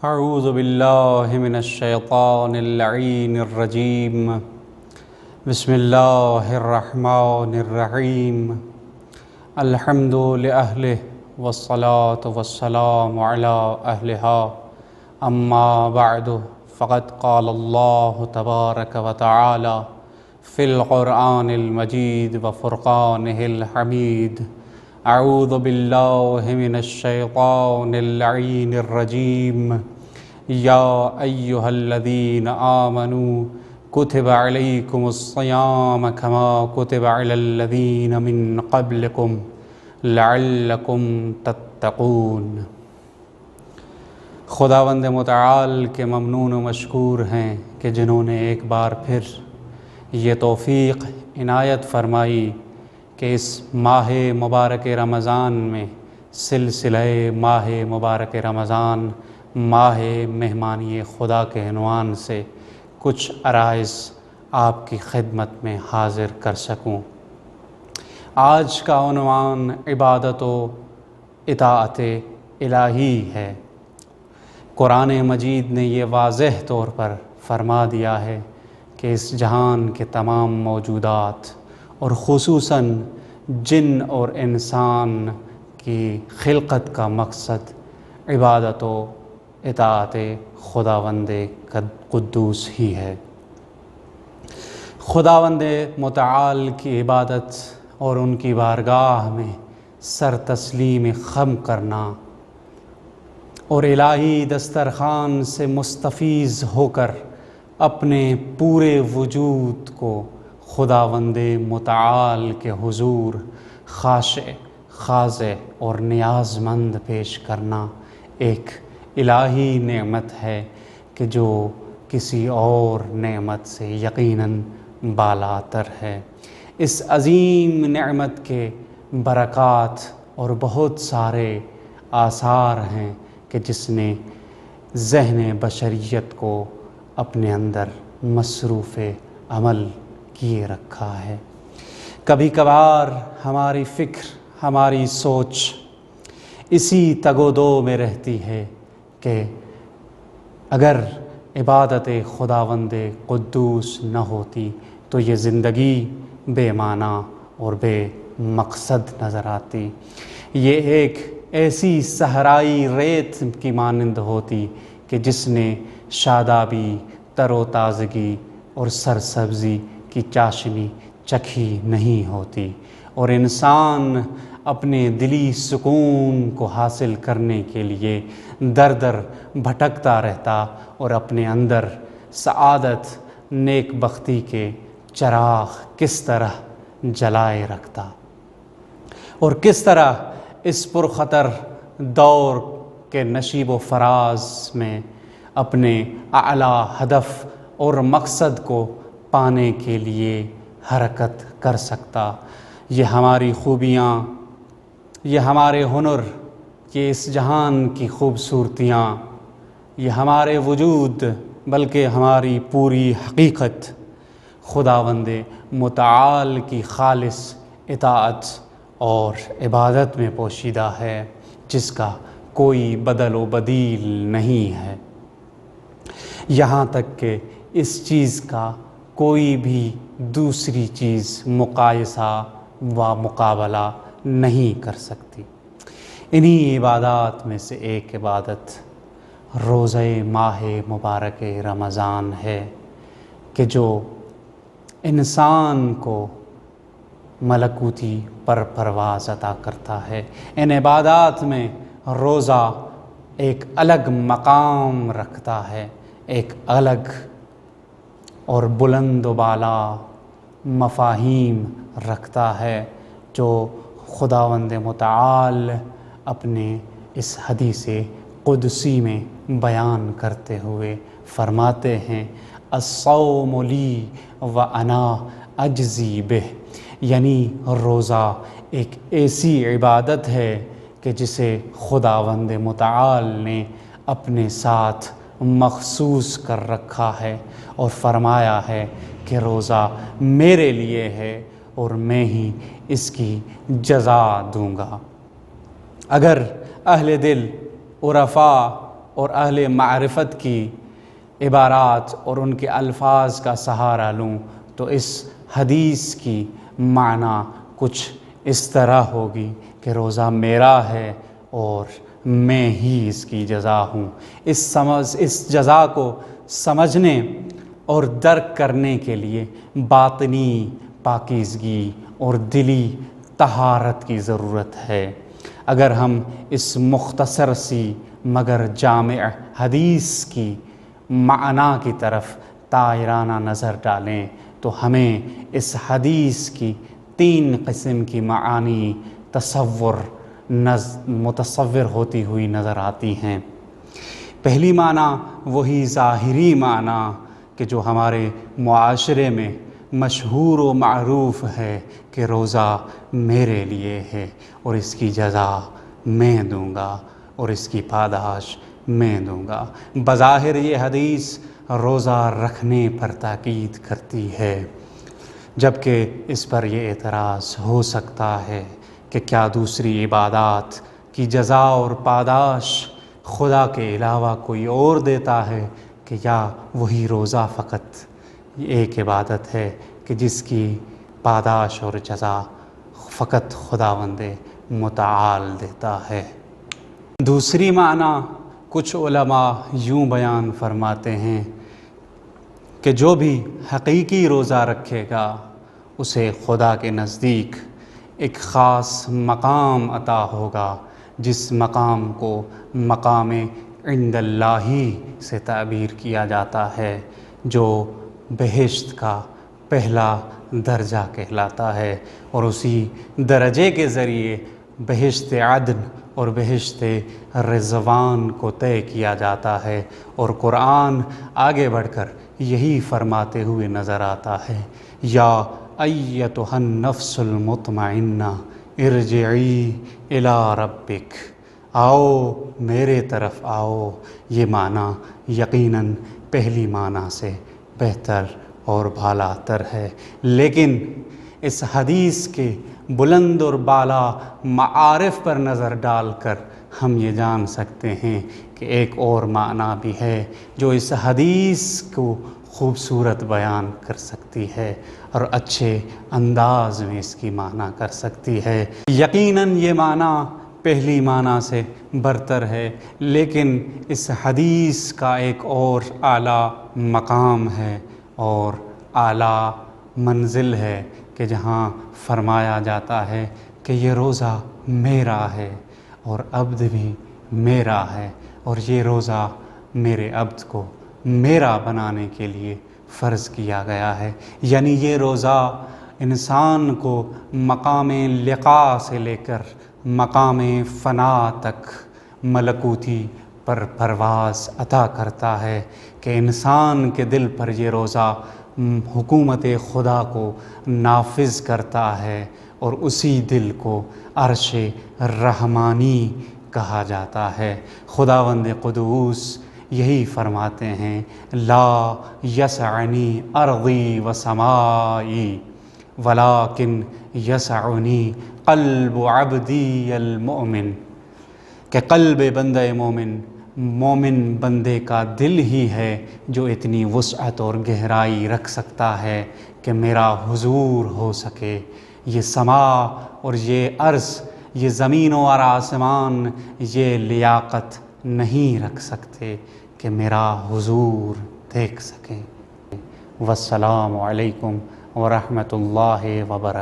اعوذ باللہ من الشیطان اللعین الرجیم بسم اللہ الرحمن الرحیم الحمد لأہلہ والصلاة والسلام علی اہلہا اما بعد فقد قال اللہ تبارک وتعالی فی القرآن المجید وفرقانہ الحمید اعوذ باللہ من الشیطان اللعین الرجیم یا ایہا الذین آمنوا کتب علیکم الصیام کما کتب علی الذین من قبلکم لعلکم تتقون۔ خداوند متعال کے ممنون و مشکور ہیں کہ جنہوں نے ایک بار پھر یہ توفیق عنایت فرمائی کہ اس ماہ مبارک رمضان میں سلسلہ ماہ مبارک رمضان ماہ مہمانی خدا کے عنوان سے کچھ عرائض آپ کی خدمت میں حاضر کر سکوں۔ آج کا عنوان عبادت و اطاعت الہی ہے۔ قرآن مجید نے یہ واضح طور پر فرما دیا ہے کہ اس جہان کے تمام موجودات اور خصوصاً جن اور انسان کی خلقت کا مقصد عبادت و اطاعت خداوند قدوس ہی ہے۔ خداوند متعال کی عبادت اور ان کی بارگاہ میں سر تسلیم خم کرنا اور الہی دسترخوان سے مستفیض ہو کر اپنے پورے وجود کو خداوند متعال کے حضور خاشع خاضع اور نیاز مند پیش کرنا ایک الہی نعمت ہے کہ جو کسی اور نعمت سے یقیناً بالاتر ہے۔ اس عظیم نعمت کے برکات اور بہت سارے آثار ہیں کہ جس نے ذہن بشریت کو اپنے اندر مصروف عمل کیے رکھا ہے۔ کبھی کبھار ہماری فکر، ہماری سوچ اسی تگ و دو میں رہتی ہے کہ اگر عبادت خداوند قدوس نہ ہوتی تو یہ زندگی بے معنی اور بے مقصد نظر آتی، یہ ایک ایسی صحرائی ریت کی مانند ہوتی کہ جس نے شادابی، تر و تازگی اور سرسبزی کی چاشنی چکھی نہیں ہوتی، اور انسان اپنے دلی سکون کو حاصل کرنے کے لیے در در بھٹکتا رہتا اور اپنے اندر سعادت، نیک بختی کے چراغ کس طرح جلائے رکھتا اور کس طرح اس پرخطر دور کے نشیب و فراز میں اپنے اعلیٰ ہدف اور مقصد کو پانے کے لیے حرکت کر سکتا۔ یہ ہماری خوبیاں، یہ ہمارے ہنر، یہ اس جہان کی خوبصورتیاں، یہ ہمارے وجود، بلکہ ہماری پوری حقیقت خداوند متعال کی خالص اطاعت اور عبادت میں پوشیدہ ہے، جس کا کوئی بدل و بدیل نہیں ہے، یہاں تک کہ اس چیز کا کوئی بھی دوسری چیز مقایسہ و مقابلہ نہیں کر سکتی۔ انہی عبادات میں سے ایک عبادت روزہ ماہ مبارک رمضان ہے کہ جو انسان کو ملکوتی پرواز عطا کرتا ہے۔ ان عبادات میں روزہ ایک الگ مقام رکھتا ہے، ایک الگ اور بلند و بالا مفاہیم رکھتا ہے، جو خداوند متعال اپنے اس حدیث قدسی میں بیان کرتے ہوئے فرماتے ہیں الصوم لی وانا اجزی بہ، یعنی روزہ ایک ایسی عبادت ہے کہ جسے خداوند متعال نے اپنے ساتھ مخصوص کر رکھا ہے اور فرمایا ہے کہ روزہ میرے لیے ہے اور میں ہی اس کی جزا دوں گا۔ اگر اہل دل، عرفاء اور اہل معرفت کی عبارات اور ان کے الفاظ کا سہارا لوں تو اس حدیث کی معنی کچھ اس طرح ہوگی کہ روزہ میرا ہے اور میں ہی اس کی جزا ہوں۔ اس جزا کو سمجھنے اور درک کرنے کے لیے باطنی پاکیزگی اور دلی طہارت کی ضرورت ہے۔ اگر ہم اس مختصر سی مگر جامع حدیث کی معنی کی طرف طائرانہ نظر ڈالیں تو ہمیں اس حدیث کی 3 قسم کی معانی متصور ہوتی ہوئی نظر آتی ہیں۔ پہلی معنی وہی ظاہری معنی کہ جو ہمارے معاشرے میں مشہور و معروف ہے کہ روزہ میرے لیے ہے اور اس کی جزا میں دوں گا اور اس کی پاداش میں دوں گا۔ بظاہر یہ حدیث روزہ رکھنے پر تاکید کرتی ہے، جبکہ اس پر یہ اعتراض ہو سکتا ہے کہ کیا دوسری عبادات کی جزا اور پاداش خدا کے علاوہ کوئی اور دیتا ہے، کہ یا وہی روزہ فقط ایک عبادت ہے کہ جس کی پاداش اور جزا فقط خداوند متعال دیتا ہے۔ دوسری معنی کچھ علماء یوں بیان فرماتے ہیں کہ جو بھی حقیقی روزہ رکھے گا اسے خدا کے نزدیک ایک خاص مقام عطا ہوگا، جس مقام کو مقام عند اللہ سے تعبیر کیا جاتا ہے، جو بہشت کا پہلا درجہ کہلاتا ہے، اور اسی درجے کے ذریعے بہشت عدن اور بہشت رضوان کو طے کیا جاتا ہے۔ اور قرآن آگے بڑھ کر یہی فرماتے ہوئے نظر آتا ہے، یا ایتھا النفس المطمئنہ ارجعی الی ربک، آؤ میرے طرف آؤ۔ یہ معنی یقیناً پہلی معنی سے بہتر اور بالا تر ہے، لیکن اس حدیث کے بلند اور بالا معارف پر نظر ڈال کر ہم یہ جان سکتے ہیں کہ ایک اور معنی بھی ہے جو اس حدیث کو خوبصورت بیان کر سکتی ہے اور اچھے انداز میں اس کی معنی کر سکتی ہے۔ یقیناً یہ معنی پہلی معنی سے برتر ہے، لیکن اس حدیث کا ایک اور اعلیٰ مقام ہے اور اعلیٰ منزل ہے کہ جہاں فرمایا جاتا ہے کہ یہ روزہ میرا ہے اور عبد بھی میرا ہے، اور یہ روزہ میرے عبد کو میرا بنانے کے لیے فرض کیا گیا ہے۔ یعنی یہ روزہ انسان کو مقام لقاء سے لے کر مقام فنا تک ملکوتی پر پرواز عطا کرتا ہے کہ انسان کے دل پر یہ روزہ حکومت خدا کو نافذ کرتا ہے، اور اسی دل کو عرش رحمانی کہا جاتا ہے۔ خداوند قدوس یہی فرماتے ہیں، لا یسعنی ارضی و سمائی ولیکن یسعنی قلب عبدی المؤمن، کہ قلب بندہ مومن بندے کا دل ہی ہے جو اتنی وسعت اور گہرائی رکھ سکتا ہے کہ میرا حضور ہو سکے۔ یہ سما اور یہ عرض، یہ زمین اور آسمان یہ لیاقت نہیں رکھ سکتے کہ میرا حضور دیکھ سکیں۔ والسلام علیکم ورحمۃ اللہ وبرکاتہ۔